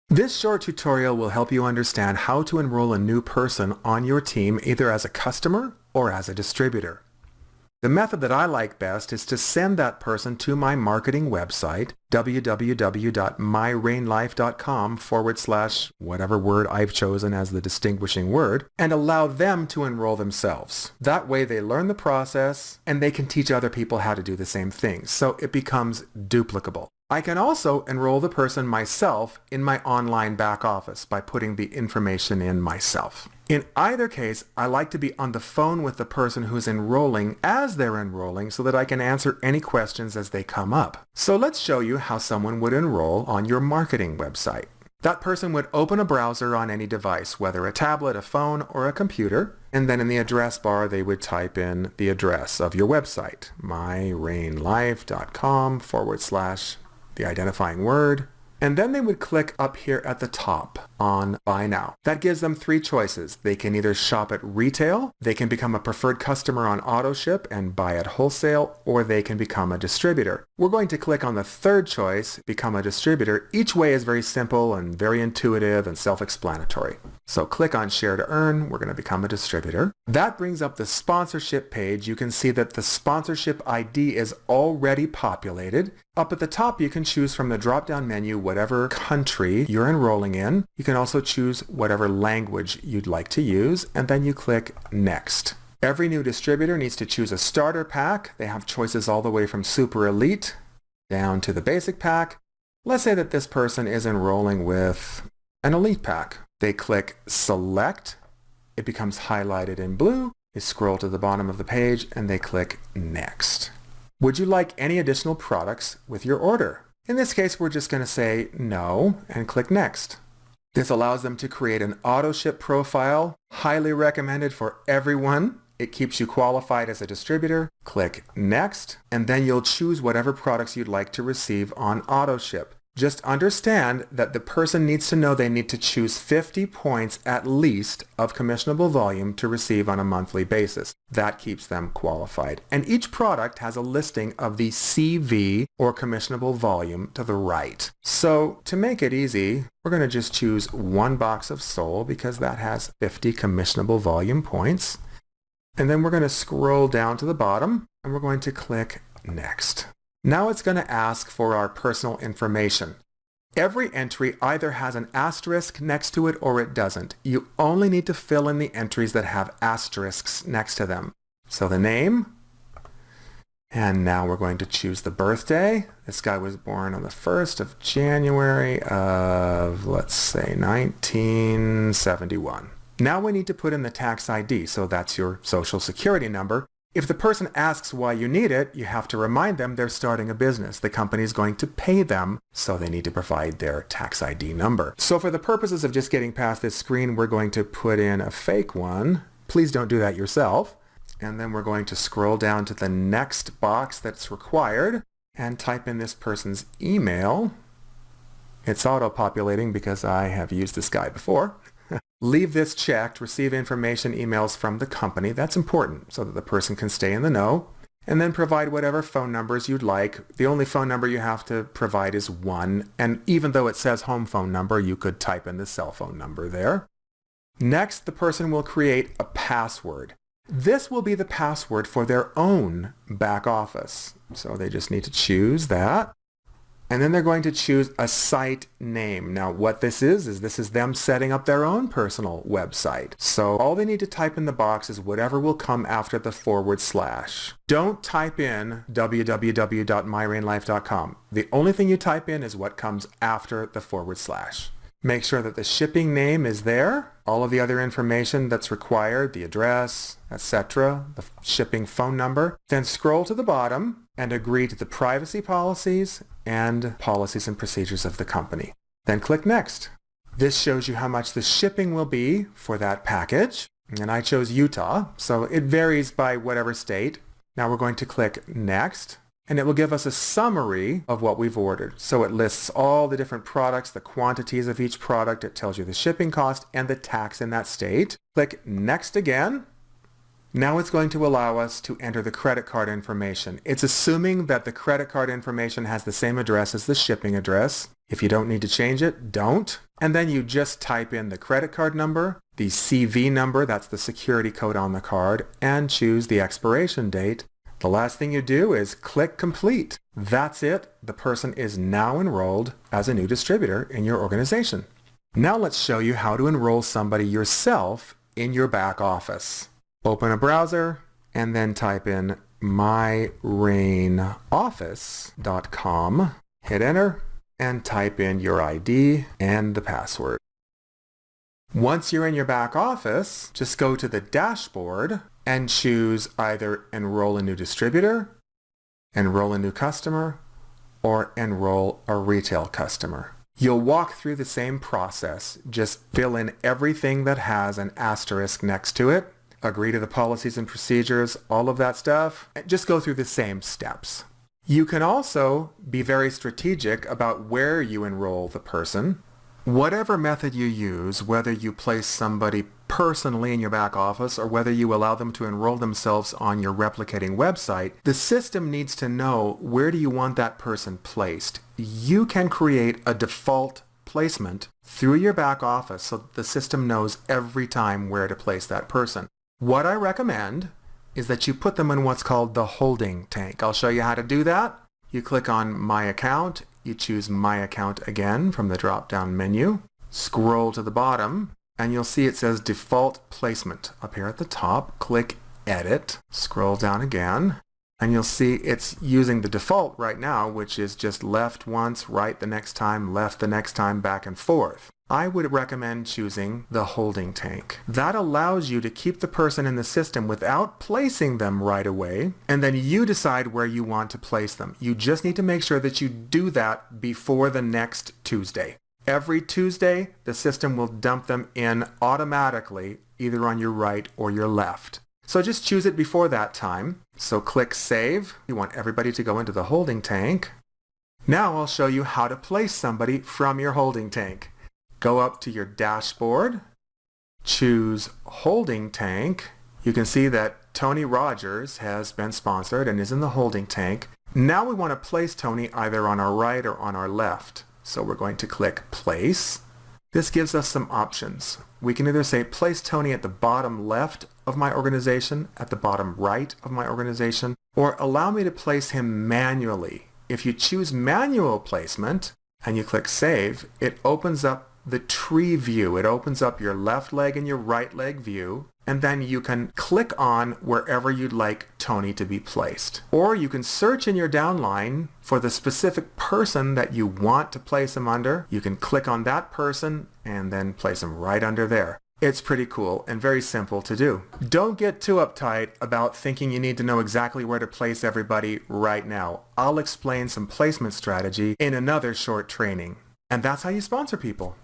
This short tutorial will help you understand how to enroll a new person on your team either as a customer or as a distributor. The method that I like best is to send that person to my marketing website, www.myrainlife.com/ whatever word I've chosen as the distinguishing word, and allow them to enroll themselves. That way they learn the process and they can teach other people how to do the same thing, so it becomes duplicable. I can also enroll the person myself in my online back office by putting the information in myself. In either case, I like to be on the phone with the person who's enrolling as they're enrolling so that I can answer any questions as they come up. So let's show you how someone would enroll on your marketing website. That person would open a browser on any device, whether a tablet, a phone, or a computer, and then in the address bar they would type in the address of your website, myrainlife.com/ the identifying word, and then they would click up here at the top on Buy Now. That gives them three choices. They can either shop at retail, they can become a preferred customer on AutoShip and buy at wholesale, or they can become a distributor. We're going to click on the third choice, become a distributor. Each way is very simple and very intuitive and self-explanatory. So click on Share to Earn. We're going to become a distributor. That brings up the sponsorship page. You can see that the sponsorship ID is already populated. Up at the top, you can choose from the drop-down menu whatever country you're enrolling in. You can also choose whatever language you'd like to use, and then you click Next. Every new distributor needs to choose a starter pack. They have choices all the way from Super Elite down to the basic pack. Let's say that this person is enrolling with an Elite pack. They click Select. It becomes highlighted in blue. They scroll to the bottom of the page and they click Next. Would you like any additional products with your order? In this case, we're just going to say no and click Next. This allows them to create an AutoShip profile, highly recommended for everyone. It keeps you qualified as a distributor. Click Next, and then you'll choose whatever products you'd like to receive on AutoShip. Just understand that the person needs to know they need to choose 50 points at least of commissionable volume to receive on a monthly basis. That keeps them qualified. And each product has a listing of the CV or commissionable volume to the right. So to make it easy, we're going to just choose one box of Soul because that has 50 commissionable volume points. And then we're going to scroll down to the bottom and we're going to click Next. Now it's going to ask for our personal information. Every entry either has an asterisk next to it or it doesn't. You only need to fill in the entries that have asterisks next to them. So the name, and now we're going to choose the birthday. This guy was born on the 1st of January of, let's say, 1971. Now we need to put in the tax ID, so that's your social security number. If the person asks why you need it, you have to remind them they're starting a business. The company is going to pay them, so they need to provide their tax ID number. So for the purposes of just getting past this screen, we're going to put in a fake one. Please don't do that yourself. And then we're going to scroll down to the next box that's required and type in this person's email. It's auto-populating because I have used this guy before. Leave this checked, receive information emails from the company. That's important so that the person can stay in the know. And then provide whatever phone numbers you'd like. The only phone number you have to provide is one. And even though it says home phone number, you could type in the cell phone number there. Next, the person will create a password. This will be the password for their own back office. So they just need to choose that. And then they're going to choose a site name. Now what this is them setting up their own personal website. So all they need to type in the box is whatever will come after the /. Don't type in www.myrainlife.com. The only thing you type in is what comes after the /. Make sure that the shipping name is there, all of the other information that's required, the address, etc., the shipping phone number. Then scroll to the bottom and agree to the privacy policies and policies and procedures of the company. Then click Next. This shows you how much the shipping will be for that package. And I chose Utah, so it varies by whatever state. Now we're going to click Next. And it will give us a summary of what we've ordered. So it lists all the different products, the quantities of each product. It tells you the shipping cost and the tax in that state. Click Next again. Now it's going to allow us to enter the credit card information. It's assuming that the credit card information has the same address as the shipping address. If you don't need to change it, don't. And then you just type in the credit card number, the CV number, that's the security code on the card, and choose the expiration date. The last thing you do is click complete. That's it. The person is now enrolled as a new distributor in your organization. Now let's show you how to enroll somebody yourself in your back office. Open a browser and then type in myrainoffice.com. Hit enter and type in your ID and the password. Once you're in your back office, just go to the dashboard and choose either Enroll a New Distributor, Enroll a New Customer, or Enroll a Retail Customer. You'll walk through the same process. Just fill in everything that has an asterisk next to it, agree to the policies and procedures, all of that stuff, and just go through the same steps. You can also be very strategic about where you enroll the person. Whatever method you use, whether you place somebody personally in your back office or whether you allow them to enroll themselves on your replicating website, the system needs to know where do you want that person placed. You can create a default placement through your back office so that the system knows every time where to place that person. What I recommend is that you put them in what's called the holding tank. I'll show you how to do that. You click on My Account. You choose My Account again from the drop-down menu. Scroll to the bottom, and you'll see it says Default Placement up here at the top. Click Edit. Scroll down again, and you'll see it's using the default right now, which is just left once, right the next time, left the next time, back and forth. I would recommend choosing the holding tank. That allows you to keep the person in the system without placing them right away, and then you decide where you want to place them. You just need to make sure that you do that before the next Tuesday. Every Tuesday, the system will dump them in automatically, either on your right or your left. So just choose it before that time. So click Save. You want everybody to go into the holding tank. Now I'll show you how to place somebody from your holding tank. Go up to your dashboard, choose Holding Tank. You can see that Tony Rogers has been sponsored and is in the holding tank. Now we want to place Tony either on our right or on our left. So we're going to click Place. This gives us some options. We can either say place Tony at the bottom left of my organization, at the bottom right of my organization, or allow me to place him manually. If you choose manual placement and you click Save, it opens up the tree view. It opens up your left leg and your right leg view, and then you can click on wherever you'd like Tony to be placed. Or you can search in your downline for the specific person that you want to place him under. You can click on that person and then place him right under there. It's pretty cool and very simple to do. Don't get too uptight about thinking you need to know exactly where to place everybody right now. I'll explain some placement strategy in another short training. And that's how you sponsor people.